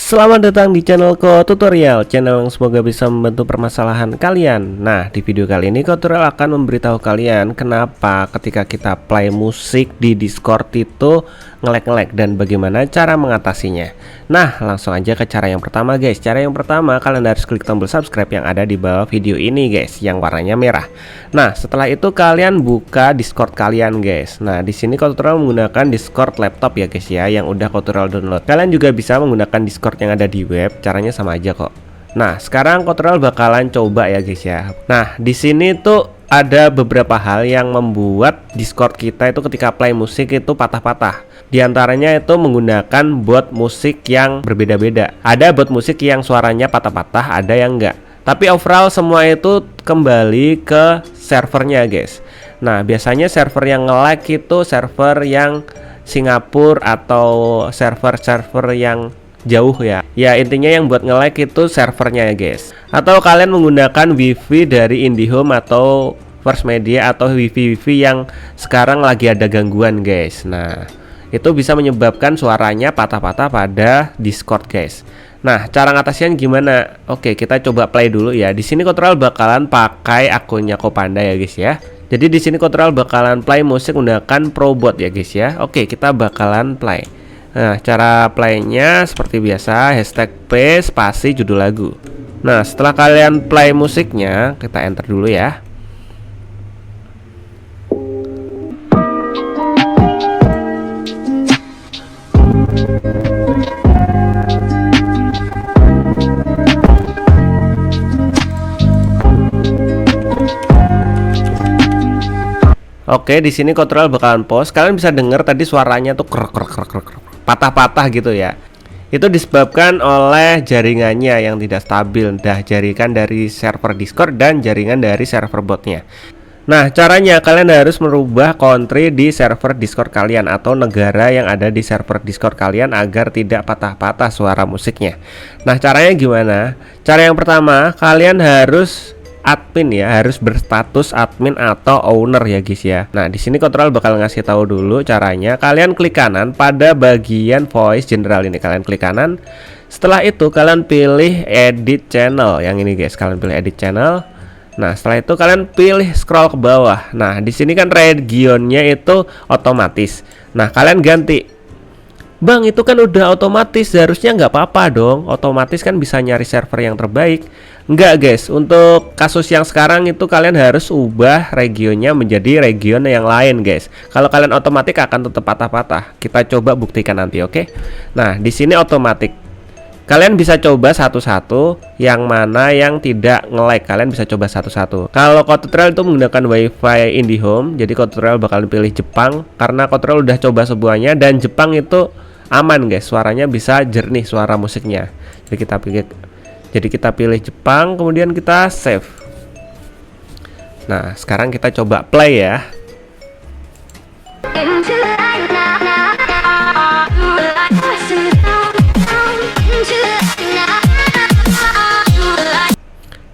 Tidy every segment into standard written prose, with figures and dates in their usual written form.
Selamat datang di channel Ko Tutorial, channel yang semoga bisa membantu permasalahan kalian. Nah, di video kali ini Ko Tutorial akan memberitahu kalian kenapa ketika kita play musik di Discord itu nge-lag dan bagaimana cara mengatasinya. Nah, langsung aja ke cara yang pertama guys. Cara yang pertama, kalian harus klik tombol subscribe yang ada di bawah video ini guys, yang warnanya merah. Nah, setelah itu kalian buka Discord kalian guys. Nah, di sini Ko Tutorial menggunakan Discord laptop ya guys ya, yang udah Ko Tutorial download. Kalian juga bisa menggunakan Discord yang ada di web, caranya sama aja kok. Nah, sekarang Ko Tutorial bakalan coba ya guys ya. Nah, di sini tuh ada beberapa hal yang membuat Discord kita itu ketika play musik itu patah-patah. Di antaranya itu menggunakan bot musik yang berbeda-beda. Ada bot musik yang suaranya patah-patah, ada yang enggak. Tapi overall semua itu kembali ke servernya guys. Nah, biasanya server yang nge-lag itu server yang Singapura atau server-server yang jauh ya. Ya, intinya yang buat nge-lag itu servernya ya guys. Atau kalian menggunakan wifi dari IndiHome atau First Media atau wifi yang sekarang lagi ada gangguan guys. Nah, itu bisa menyebabkan suaranya patah-patah pada Discord guys. Nah, cara ngatasinnya gimana? Oke, kita coba play dulu ya. Di sini Ko Tutorial bakalan pakai akunnya Kopanda ya guys ya. Jadi di sini Ko Tutorial bakalan play musik menggunakan Probot ya guys ya. Oke, kita bakalan play. Nah, cara playnya seperti biasa, hashtag P spasi judul lagu. Nah, setelah kalian play musiknya, kita enter dulu ya. Oke, di sini Ko Tutorial bakalan pause. Kalian bisa dengar tadi suaranya tuh krek patah-patah gitu ya. Itu disebabkan oleh jaringannya yang tidak stabil, jaringan dari server Discord dan jaringan dari server botnya. Nah, caranya kalian harus merubah country di server Discord kalian atau negara yang ada di server Discord kalian agar tidak patah-patah suara musiknya. Nah, caranya gimana? Cara yang pertama, kalian harus admin ya, harus berstatus admin atau owner ya guys ya. Nah, di sini Ko Tutorial bakal ngasih tahu dulu caranya. Kalian klik kanan pada bagian voice general ini, kalian klik kanan. Setelah itu kalian pilih edit channel yang ini guys, kalian pilih edit channel. Nah, setelah itu kalian pilih scroll ke bawah. Nah, di sini kan regionnya itu otomatis. Nah, kalian ganti. Bang, itu kan udah otomatis, harusnya nggak apa-apa dong. Otomatis kan bisa nyari server yang terbaik. Enggak guys, untuk kasus yang sekarang itu kalian harus ubah regionnya menjadi region yang lain guys. Kalau kalian otomatis akan tetap patah-patah. Kita coba buktikan nanti, oke? Nah, di sini otomatis. Kalian bisa coba satu-satu yang mana yang tidak nge-lag. Kalian bisa coba satu-satu. Kalau Ko Tutorial itu menggunakan wifi IndiHome, jadi Ko Tutorial bakal pilih Jepang karena Ko Tutorial udah coba semuanya dan Jepang itu aman guys, suaranya bisa jernih suara musiknya. Jadi kita pilih Jepang, kemudian kita save. Nah, sekarang kita coba play ya.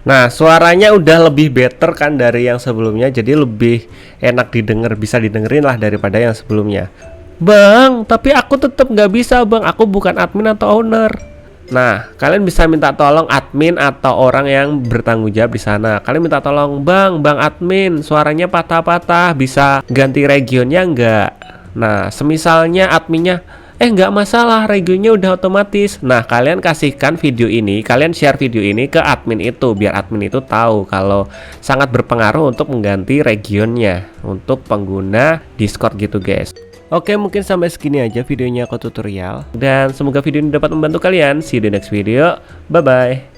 Nah, suaranya udah lebih better kan dari yang sebelumnya, jadi lebih enak didengar, bisa didengerin lah daripada yang sebelumnya. Bang, tapi aku tetap nggak bisa bang, aku bukan admin atau owner. Nah, kalian bisa minta tolong admin atau orang yang bertanggung jawab di sana. Kalian minta tolong, bang admin, suaranya patah-patah, bisa ganti regionnya nggak? Nah, semisalnya adminnya, nggak masalah, regionnya udah otomatis. Nah, kalian kasihkan video ini, kalian share video ini ke admin itu, biar admin itu tahu kalau sangat berpengaruh untuk mengganti regionnya untuk pengguna Discord gitu guys. Oke, mungkin sampai segini aja videonya Ko Tutorial. Dan semoga video ini dapat membantu kalian. See you di next video. Bye-bye.